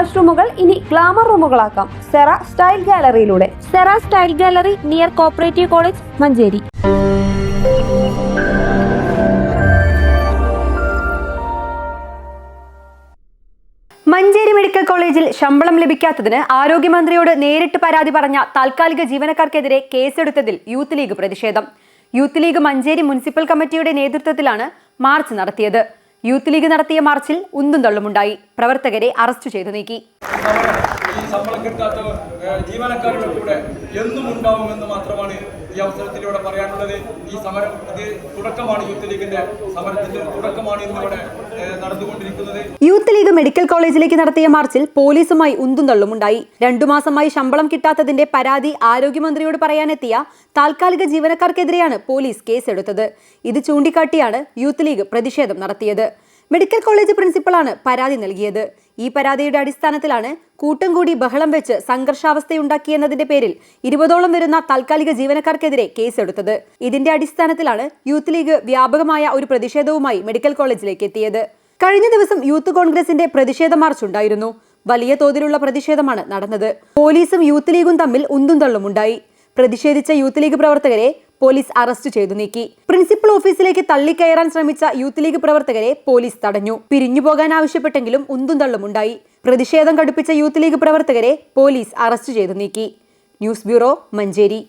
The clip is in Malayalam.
വാഷ്റൂമുകൾ ഇനി ഗ്ലാമർ റൂമുകളാക്കാം. സെറ സ്റ്റൈൽ ഗാലറിയിലൂടെ. Sera style gallery near cooperative college, Manjeri. Manjeri medical കോളേജിൽ ശമ്പളം ലഭിക്കാത്തതിന് ആരോഗ്യമന്ത്രിയോട് നേരിട്ട് പരാതി പറഞ്ഞ താൽക്കാലിക ജീവനക്കാർക്കെതിരെ കേസെടുത്തതിൽ യൂത്ത് ലീഗ് പ്രതിഷേധം. യൂത്ത് ലീഗ് മഞ്ചേരി മുനിസിപ്പൽ കമ്മിറ്റിയുടെ നേതൃത്വത്തിലാണ് മാർച്ച് നടത്തിയത്. യൂത്ത് ലീഗ് നടത്തിയ മാർച്ചിൽ ഉന്തും തള്ളുമുണ്ടായി. പ്രവർത്തകരെ അറസ്റ്റ് ചെയ്തു നീക്കി. ശമ്പളം കിട്ടാത്ത ജീവനക്കാരുടെ കൂടെ എന്നും ഉണ്ടാവുമെന്ന് മാത്രമാണ് ഈ അവസരത്തിലൂടെ പറയാനുള്ളത്. ഈ സമരം ഇത് തുടക്കമാണ്. യൂത്ത് ലീഗിന്റെ സമരത്തിന്റെ തുടക്കമാണ് ഇന്നിവിടെ നടന്നുകൊണ്ടിരിക്കുന്നത്. യൂത്ത് ലീഗ് മെഡിക്കൽ കോളേജിലേക്ക് നടത്തിയ മാർച്ചിൽ പോലീസുമായി ഉന്തും തള്ളുമുണ്ടായി. 2 മാസമായി ശമ്പളം കിട്ടാത്തതിന്റെ പരാതി ആരോഗ്യമന്ത്രിയോട് പറയാനെത്തിയ താൽക്കാലിക ജീവനക്കാർക്കെതിരെയാണ് പോലീസ് കേസെടുത്തത്. ഇത് ചൂണ്ടിക്കാട്ടിയാണ് യൂത്ത് ലീഗ് പ്രതിഷേധം നടത്തിയത്. മെഡിക്കൽ കോളേജ് പ്രിൻസിപ്പളാണ് പരാതി നൽകിയത്. ഈ പരാതിയുടെ അടിസ്ഥാനത്തിലാണ് കൂട്ടം കൂടി ബഹളം വെച്ച് സംഘർഷാവസ്ഥയുണ്ടാക്കിയെന്നതിന്റെ പേരിൽ 20ഓളം വരുന്ന താൽക്കാലിക ജീവനക്കാർക്കെതിരെ കേസെടുത്തത്. ഇതിന്റെ അടിസ്ഥാനത്തിലാണ് യൂത്ത് ലീഗ് വ്യാപകമായ ഒരു പ്രതിഷേധവുമായി മെഡിക്കൽ കോളേജിലേക്ക് എത്തിയത്. കഴിഞ്ഞ ദിവസം യൂത്ത് കോൺഗ്രസിന്റെ പ്രതിഷേധ മാർച്ച് ഉണ്ടായിരുന്നു. വലിയ തോതിലുള്ള പ്രതിഷേധമാണ് നടന്നത്. പോലീസും യൂത്ത് ലീഗും തമ്മിൽ ഉന്തും തള്ളുമുണ്ടായി. പ്രതിഷേധിച്ച യൂത്ത് ലീഗ് പ്രവർത്തകരെ പോലീസ് അറസ്റ്റ് ചെയ്തു നീക്കി. പ്രിൻസിപ്പൽ ഓഫീസിലേക്ക് തള്ളിക്കയറാൻ ശ്രമിച്ച യൂത്ത് ലീഗ് പ്രവർത്തകരെ പോലീസ് തടഞ്ഞു. പിരിഞ്ഞുപോകാൻ ആവശ്യപ്പെട്ടെങ്കിലും ഉന്തും തള്ളുമുണ്ടായി. പ്രതിഷേധം കടുപ്പിച്ച യൂത്ത് ലീഗ് പ്രവർത്തകരെ പോലീസ് അറസ്റ്റ് ചെയ്തു നീക്കി. News bureau, Manjeri.